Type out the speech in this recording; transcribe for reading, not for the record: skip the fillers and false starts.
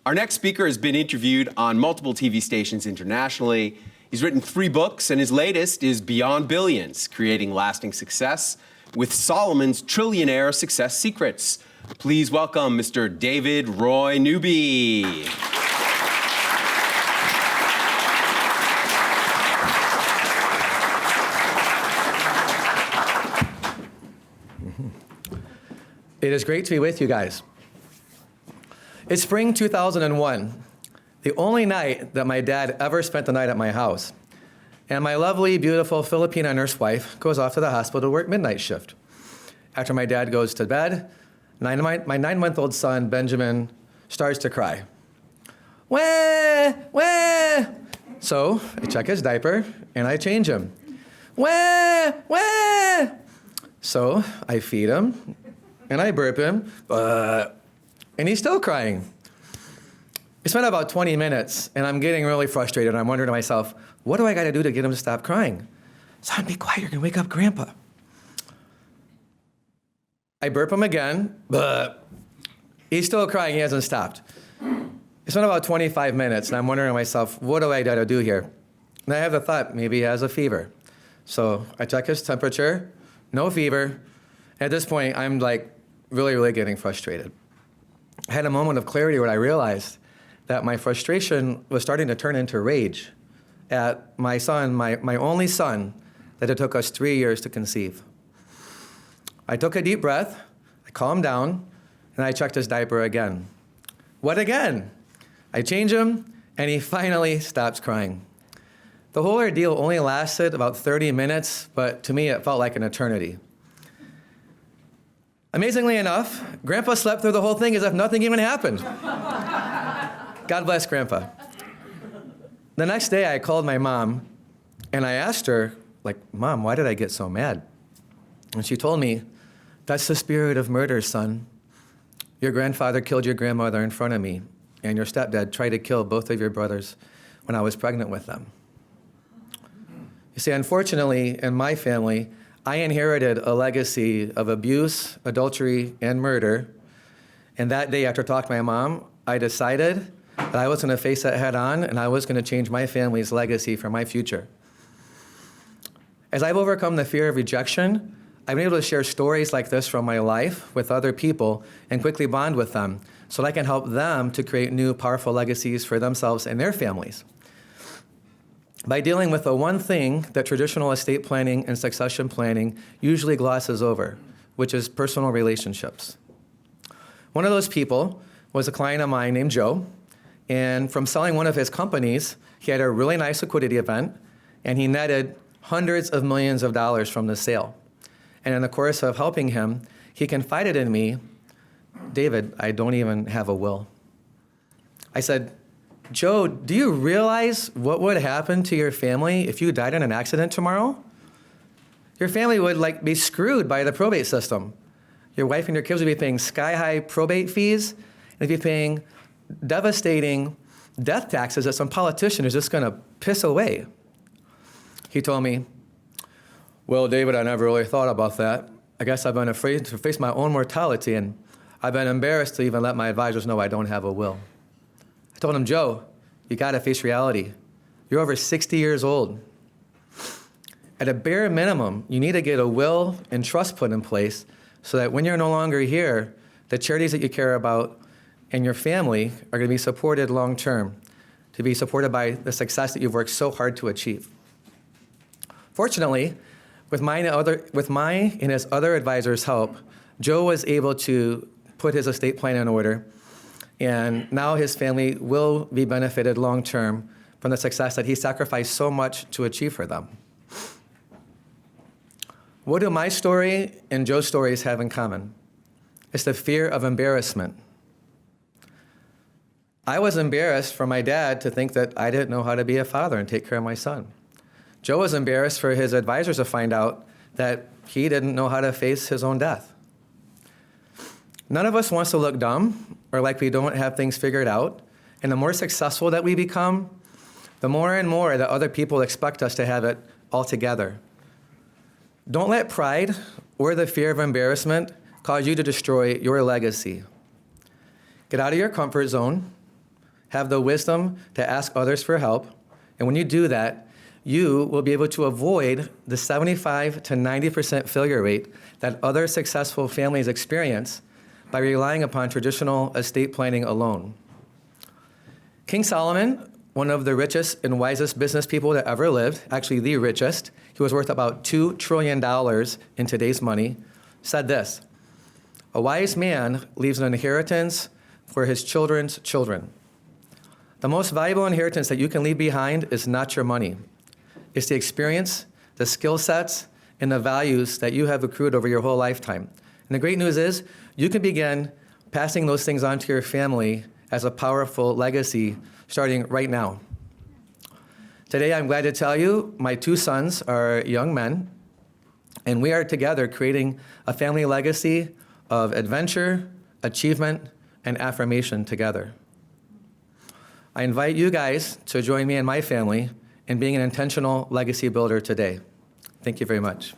Our next speaker has been interviewed on multiple TV stations internationally. He's written 3 books, and his latest is Beyond Billions, Creating Lasting Success with Solomon's Trillionaire Success Secrets. Please welcome Mr. David Roy Newby. It is great to be with you guys. It's spring 2001, the only night that my dad ever spent the night at my house. And my lovely, beautiful Filipina nurse wife goes off to the hospital to work midnight shift. After my dad goes to bed, my 9-month-old son, Benjamin, starts to cry. Wah, wah. So I check his diaper and I change him. Wah, wah. So I feed him and I burp him, and he's still crying. It's been about 20 minutes, and I'm getting really frustrated. I'm wondering to myself, what do I got to do to get him to stop crying? Son, be quiet, you're going to wake up Grandpa. I burp him again, but he's still crying, he hasn't stopped. It's been about 25 minutes, and I'm wondering to myself, what do I got to do here? And I have the thought, maybe he has a fever. So I check his temperature, no fever. At this point, I'm like really getting frustrated. I had a moment of clarity where I realized that my frustration was starting to turn into rage at my son, my only son, that it took us 3 years to conceive. I took a deep breath, I calmed down, and I checked his diaper again. What again? I change him, and he finally stops crying. The whole ordeal only lasted about 30 minutes, but to me it felt like an eternity. Amazingly enough, Grandpa slept through the whole thing as if nothing even happened. God bless Grandpa. The next day, I called my mom, and I asked her, Mom, why did I get so mad? And she told me, that's the spirit of murder, son. Your grandfather killed your grandmother in front of me, and your stepdad tried to kill both of your brothers when I was pregnant with them. You see, unfortunately, in my family, I inherited a legacy of abuse, adultery, and murder. And that day, after talking to my mom, I decided that I was going to face that head on, and I was going to change my family's legacy for my future. As I've overcome the fear of rejection, I've been able to share stories like this from my life with other people and quickly bond with them so that I can help them to create new, powerful legacies for themselves and their families. By dealing with the one thing that traditional estate planning and succession planning usually glosses over, which is personal relationships. One of those people was a client of mine named Joe, and from selling one of his companies, he had a really nice liquidity event, and he netted hundreds of millions of dollars from the sale. And in the course of helping him, he confided in me, David, I don't even have a will. I said, Joe, do you realize what would happen to your family if you died in an accident tomorrow? Your family would be screwed by the probate system. Your wife and your kids would be paying sky-high probate fees, and they'd be paying devastating death taxes that some politician is just gonna piss away. He told me, well, David, I never really thought about that. I guess I've been afraid to face my own mortality, and I've been embarrassed to even let my advisors know I don't have a will. I told him, Joe, you gotta face reality. You're over 60 years old. At a bare minimum, you need to get a will and trust put in place so that when you're no longer here, the charities that you care about and your family are gonna be supported long-term, to be supported by the success that you've worked so hard to achieve. Fortunately, with my and his other advisors' help, Joe was able to put his estate plan in order, and now his family will be benefited long-term from the success that he sacrificed so much to achieve for them. What do my story and Joe's stories have in common? It's the fear of embarrassment. I was embarrassed for my dad to think that I didn't know how to be a father and take care of my son. Joe was embarrassed for his advisors to find out that he didn't know how to face his own death. None of us wants to look dumb or like we don't have things figured out. And the more successful that we become, the more and more that other people expect us to have it all together. Don't let pride or the fear of embarrassment cause you to destroy your legacy. Get out of your comfort zone, have the wisdom to ask others for help. And when you do that, you will be able to avoid the 75 to 90% failure rate that other successful families experience by relying upon traditional estate planning alone. King Solomon, one of the richest and wisest business people that ever lived, actually the richest, he was worth about $2 trillion in today's money, said this: "A wise man leaves an inheritance for his children's children." The most valuable inheritance that you can leave behind is not your money. It's the experience, the skill sets, and the values that you have accrued over your whole lifetime. And the great news is you can begin passing those things on to your family as a powerful legacy starting right now. Today, I'm glad to tell you my 2 sons are young men, and we are together creating a family legacy of adventure, achievement, and affirmation together. I invite you guys to join me and my family in being an intentional legacy builder today. Thank you very much.